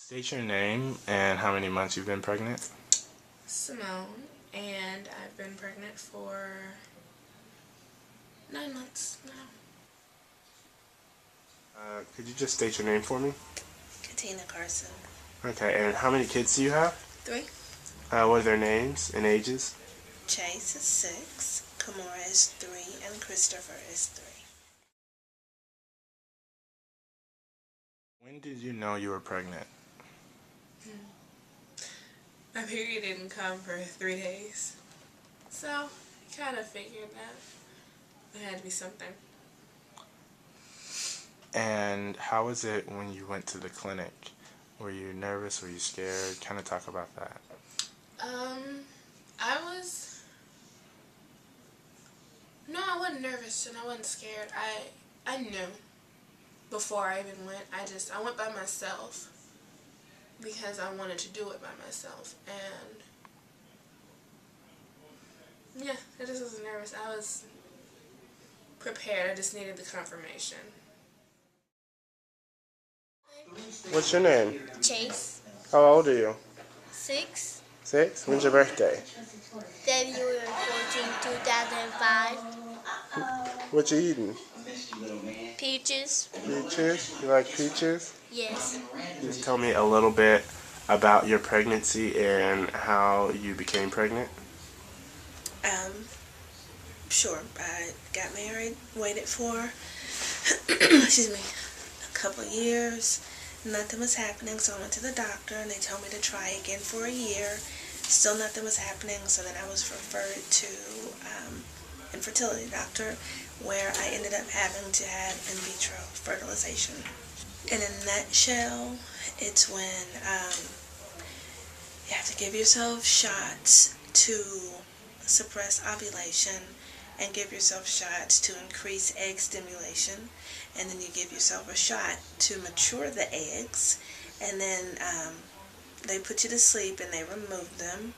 State your name and how many months you've been pregnant. Simone, and I've been pregnant for 9 months now. Could you just state your name for me? Katina Carson. Okay, and how many kids do you have? 3. What are their names and ages? Chase is 6, Kamora is 3, and Christopher is 3. When did you know you were pregnant? My period didn't come for 3 days, so I kind of figured that it had to be something. And how was it when you went to the clinic? Were you nervous? Were you scared? Kind of talk about that. I wasn't nervous and I wasn't scared. I knew before I even went. I went by myself because I wanted to do it by myself, and yeah, I just wasn't nervous. I was prepared. I just needed the confirmation. What's your name? Chase. How old are you? 6. 6? When's your birthday? February 14, 2005. What you eating? Peaches. Peaches? You like peaches? Yes. Just tell me a little bit about your pregnancy and how you became pregnant. Sure. I got married, waited for, excuse me, a couple of years. Nothing was happening, so I went to the doctor and they told me to try again for a year. Still nothing was happening, so then I was referred to infertility doctor, where I ended up having to have in vitro fertilization. In a nutshell, it's when you have to give yourself shots to suppress ovulation and give yourself shots to increase egg stimulation, and then you give yourself a shot to mature the eggs, and then they put you to sleep and they remove them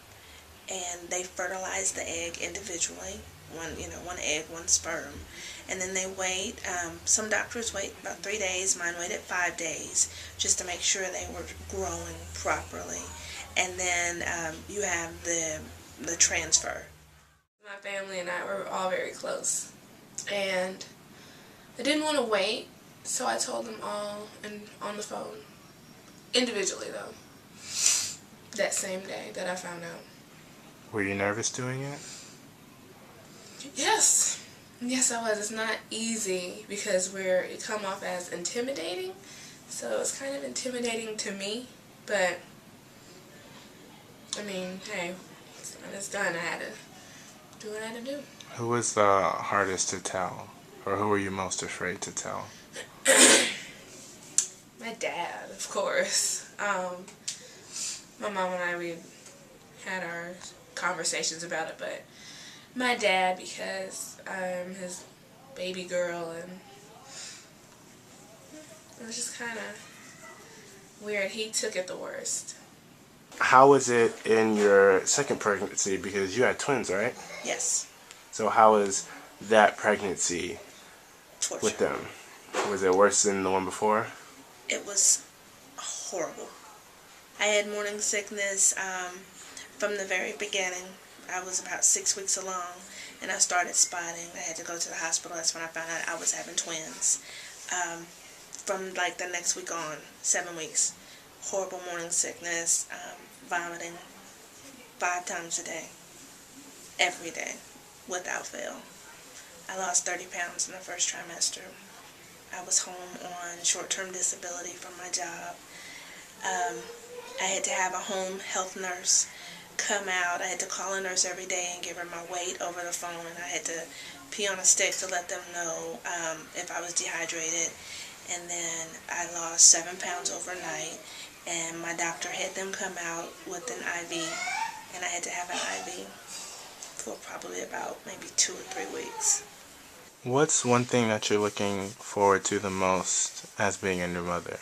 and they fertilize the egg individually, one egg, one sperm, and then they wait. Some doctors wait about 3 days. Mine waited 5 days just to make sure they were growing properly, and then you have the transfer. My family and I were all very close, and I didn't want to wait, so I told them all on the phone, individually though, that same day that I found out. Were you nervous doing it? Yes. Yes, I was. It's not easy because it come off as intimidating, so it's kind of intimidating to me, but I mean, hey, it's done. I had to do what I had to do. Who was the hardest to tell? Or who were you most afraid to tell? My dad, of course. My mom and I, we had our conversations about it, but my dad, because I'm his baby girl, and it was just kind of weird. He took it the worst. How was it in your second pregnancy? Because you had twins, right? Yes. So how was that pregnancy Torture. with them? Was it worse than the one before? It was horrible. I had morning sickness from the very beginning. I was about 6 weeks along, and I started spotting. I had to go to the hospital. That's when I found out I was having twins. From like the next week on, 7 weeks, horrible morning sickness, vomiting 5 times a day, every day, without fail. I lost 30 pounds in the first trimester. I was home on short-term disability from my job. I had to have a home health nurse come out. I had to call a nurse every day and give her my weight over the phone. I had to pee on a stick to let them know if I was dehydrated. And then I lost 7 pounds overnight, and my doctor had them come out with an IV, and I had to have an IV for probably about maybe 2 or 3 weeks. What's one thing that you're looking forward to the most as being a new mother?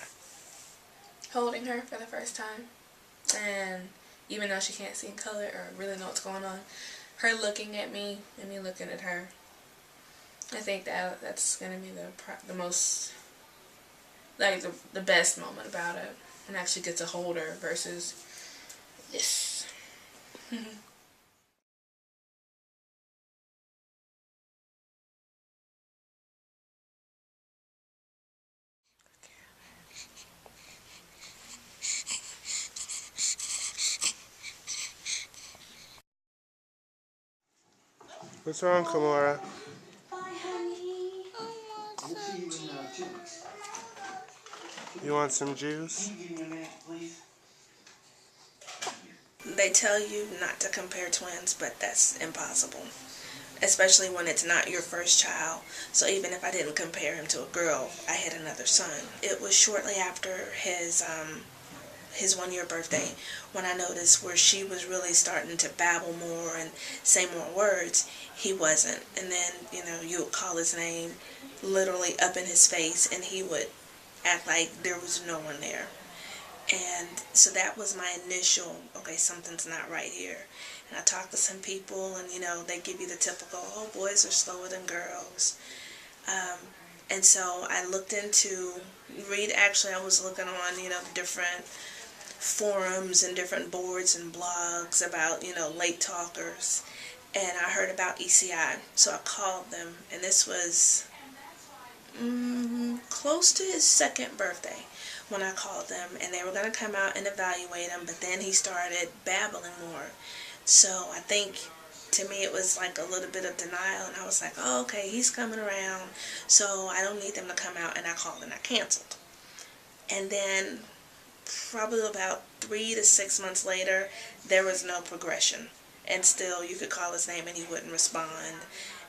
Holding her for the first time, and even though she can't see in color or really know what's going on, her looking at me and me looking at her. I think that's going to be the most, like, the best moment about it. and actually get to hold her versus this. What's wrong, Kamora? Bye, honey. We'll see you in 2 weeks. You want some juice? Can you give me a minute, please? They tell you not to compare twins, but that's impossible. Especially when it's not your first child. So even if I didn't compare him to a girl, I had another son. It was shortly after his 1-year birthday when I noticed where she was really starting to babble more and say more words, he wasn't. And then, you would call his name literally up in his face and he would act like there was no one there. And so that was my initial, okay, something's not right here. And I talked to some people and, they give you the typical, oh, boys are slower than girls. And so I looked into, I was looking on, different forums and different boards and blogs about, late talkers. And I heard about ECI. So I called them, and this was close to his 2nd birthday when I called them, and they were going to come out and evaluate him, but then he started babbling more. So I think, to me, it was like a little bit of denial, and I was like, oh, okay, he's coming around, so I don't need them to come out, and I called and I canceled. And then probably about 3 to 6 months later, there was no progression, and still you could call his name and he wouldn't respond.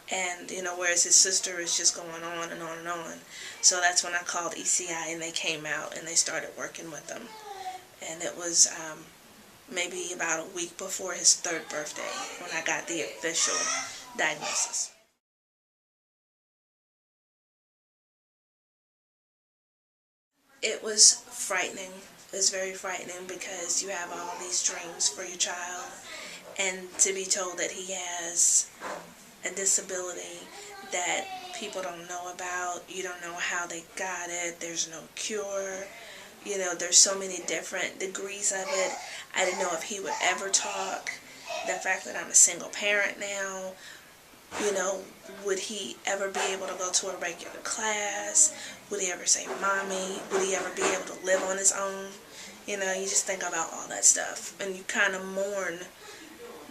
And, whereas his sister is just going on and on and on. So that's when I called ECI and they came out and they started working with him. And it was maybe about a week before his 3rd birthday when I got the official diagnosis. It was frightening. It was very frightening because you have all these dreams for your child, and to be told that he has a disability that people don't know about, you don't know how they got it, there's no cure, there's so many different degrees of it. I didn't know if he would ever talk. The fact that I'm a single parent now, would he ever be able to go to a regular class? Would he ever say mommy? Would he ever be able to live on his own? You just think about all that stuff, and you kind of mourn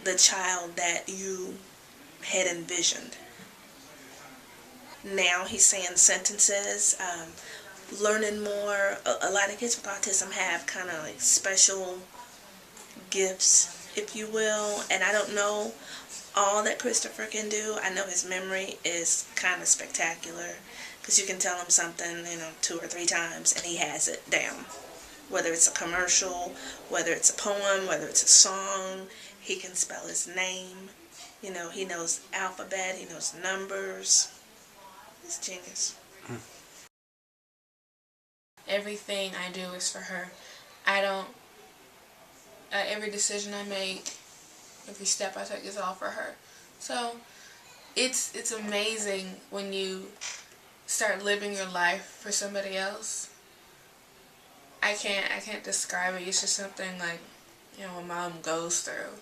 the child that you had envisioned. Now he's saying sentences, learning more. A lot of kids with autism have kind of like special gifts, if you will, and I don't know all that Christopher can do. I know his memory is kind of spectacular because you can tell him something, 2 or 3 times and he has it down. Whether it's a commercial, whether it's a poem, whether it's a song, he can spell his name. He knows alphabet, he knows numbers. He's genius. Everything I do is for her. Every decision I make, every step I take is all for her. So it's amazing when you start living your life for somebody else. I can't describe it. It's just something like, a mom goes through.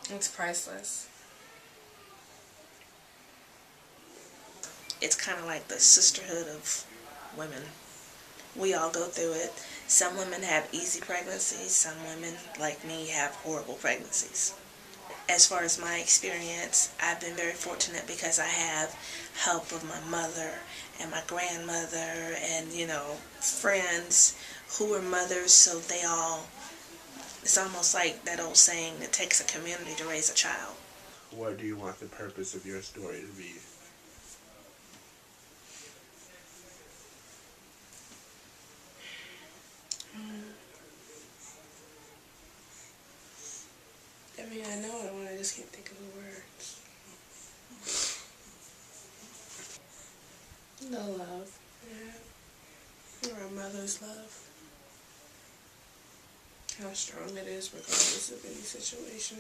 It's priceless. It's kind of like the sisterhood of women. We all go through it. Some women have easy pregnancies. Some women, like me, have horrible pregnancies. As far as my experience, I've been very fortunate because I have help of my mother and my grandmother and, friends who were mothers, so it's almost like that old saying, it takes a community to raise a child. What do you want the purpose of your story to be? I know it, I just can't think of the words. The love, yeah. Or a mother's love. How strong it is regardless of any situation.